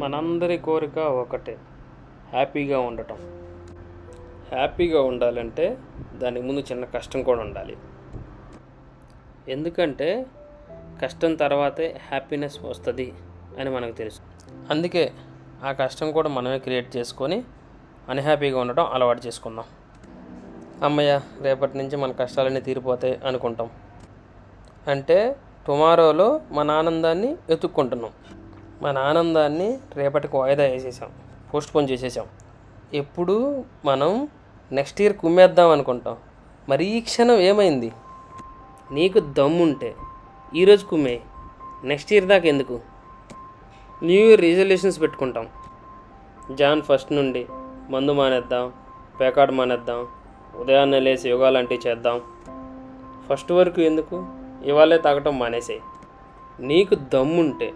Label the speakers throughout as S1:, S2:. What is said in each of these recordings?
S1: మనందరి కోరిక ఒకటే, హ్యాపీగా ఉండటం. హ్యాపీగా ఉండాలంటే దానికి ముందు చిన్న కష్టం కూడా ఉండాలి. ఎందుకంటే కష్టం తర్వాతే హ్యాపీనెస్ వస్తుంది అని మనకు తెలుసు. అందుకే ఆ కష్టం కూడా మనమే క్రియేట్ చేసుకొని అన్హ్యాపీగా ఉండటం అలవాటు చేసుకుందాం. అమ్మయ్య, రేపటి నుంచి మన కష్టాలన్నీ తీరిపోతాయి అనుకుంటాం. అంటే టుమారోలో మన ఆనందాన్ని వెతుక్కుంటున్నాం. మన ఆనందాన్ని రేపటికి వాయిదా వేసేసాం, పోస్ట్పోన్ చేసేసాం. ఎప్పుడు మనం నెక్స్ట్ ఇయర్ కుమ్మేద్దాం అనుకుంటాం. మరి ఈ క్షణం ఏమైంది? నీకు దమ్ముంటే ఈరోజు కుమ్మే, నెక్స్ట్ ఇయర్ దాకా ఎందుకు? న్యూ ఇయర్ రిజల్యూషన్స్ పెట్టుకుంటాం. జాన్ 1 నుండి మందు మానేద్దాం, పేకాడు మానేద్దాం, ఉదయాన్నే లేసి యోగా లాంటివి చేద్దాం. 1 వరకు ఎందుకు? ఇవాళే తాగటం మానేసేయి. నీకు దమ్ముంటే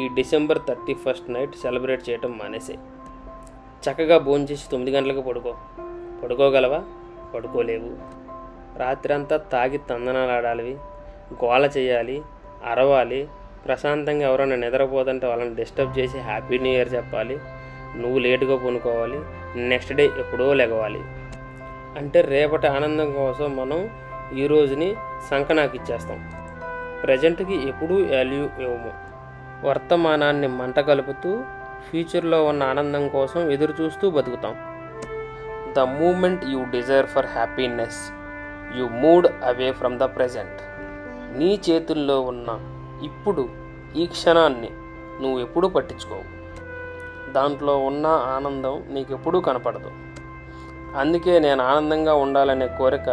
S1: ఈ డిసెంబర్ 31 నైట్ సెలబ్రేట్ చేయటం మానేసేయి. చక్కగా భోంచేసి 9 గంటలకు పడుకోగలవా? పడుకోలేవు. రాత్రంతా తాగి తందనాలు ఆడాలి, గోల చేయాలి, అరవాలి, ప్రశాంతంగా ఎవరైనా నిద్రపోతుంటే వాళ్ళని డిస్టర్బ్ చేసి హ్యాపీ న్యూ ఇయర్ చెప్పాలి. నువ్వు లేటుగా పడుకోవాలి, నెక్స్ట్ డే ఎప్పుడో లెగవాలి. అంటే రేపటి ఆనందం కోసం మనం ఈ రోజుని సంకనాకి ఇచ్చేస్తాం. ప్రజెంట్కి ఎప్పుడూ వాల్యూ ఇవ్వము. వర్తమానాన్ని మంట కలుపుతూ ఫ్యూచర్లో ఉన్న ఆనందం కోసం ఎదురు చూస్తూ బతుకుతాం. The moment you desire for happiness, you moved away from the present. నీ చేతుల్లో ఉన్న ఇప్పుడు ఈ క్షణాన్ని నువ్వు ఎప్పుడూ పట్టించుకోవు. దాంట్లో ఉన్న ఆనందం నీకు ఎప్పుడూ కనపడదు. అందుకే నేను ఆనందంగా ఉండాలనే కోరిక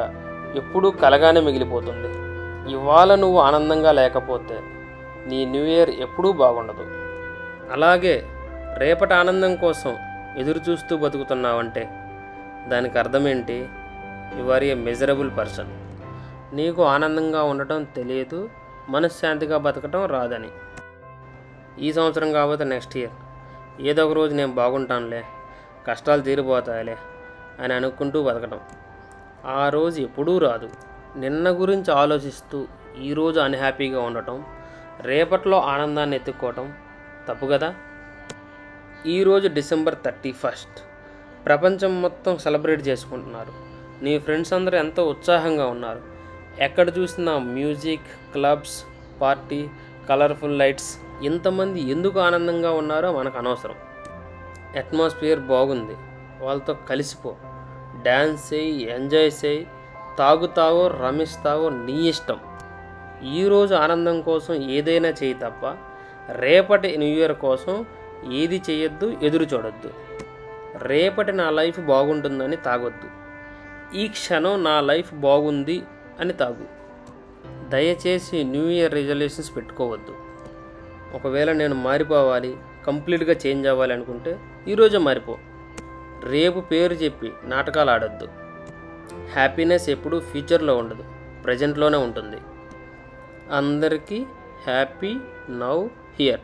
S1: ఎప్పుడూ కలగానే మిగిలిపోతుంది. ఇవాళ నువ్వు ఆనందంగా లేకపోతే నీ న్యూ ఇయర్ ఎప్పుడూ బాగుండదు. అలాగే రేపటి ఆనందం కోసం ఎదురు చూస్తూ బతుకుతున్నావంటే దానికి అర్థం ఏంటి? You are a miserable person. నీకు ఆనందంగా ఉండటం తెలియదు, మనశ్శాంతిగా బతకటం రాదని. ఈ సంవత్సరం కాకపోతే నెక్స్ట్ ఇయర్ ఏదో ఒక రోజు నేను బాగుంటానులే, కష్టాలు తీరిపోతాయిలే అని అనుకుంటూ బతకటం. ఆ రోజు ఎప్పుడూ రాదు. నిన్న గురించి ఆలోచిస్తూ ఈరోజు అన్హ్యాపీగా ఉండటం, రేపట్లో ఆనందాన్ని ఎత్తుక్కోవటం తప్పు కదా? ఈరోజు డిసెంబర్ 31. ప్రపంచం మొత్తం సెలబ్రేట్ చేసుకుంటున్నారు. నీ ఫ్రెండ్స్ అందరూ ఎంతో ఉత్సాహంగా ఉన్నారు. ఎక్కడ చూసినా music, clubs, party, colourful lights. ఇంతమంది ఎందుకు ఆనందంగా ఉన్నారో మనకు అనవసరం. అట్మాస్ఫియర్ బాగుంది, వాళ్ళతో కలిసిపో, డ్యాన్స్ చేయి, ఎంజాయ్ చేయి, తాగుతావో రమిస్తావో నీ ఇష్టం. ఈరోజు ఆనందం కోసం ఏదైనా చేయి తప్ప రేపటి న్యూ ఇయర్ కోసం ఏది చేయొద్దు, ఎదురు చూడొద్దు. రేపటి నా లైఫ్ బాగుంటుందని తాగొద్దు, ఈ క్షణం నా లైఫ్ బాగుంది అని తాగు. దయచేసి న్యూ ఇయర్ రిజల్యూషన్స్ పెట్టుకోవద్దు. ఒకవేళ నేను మారిపోవాలి, కంప్లీట్గా చేంజ్ అవ్వాలి అనుకుంటే ఈరోజే మారిపో. రేపు పేరు చెప్పి నాటకాలు ఆడొద్దు. హ్యాపీనెస్ ఎప్పుడూ ఫ్యూచర్లో ఉండదు, ప్రజెంట్లోనే ఉంటుంది. అందరికీ హ్యాపీ నౌ హియర్.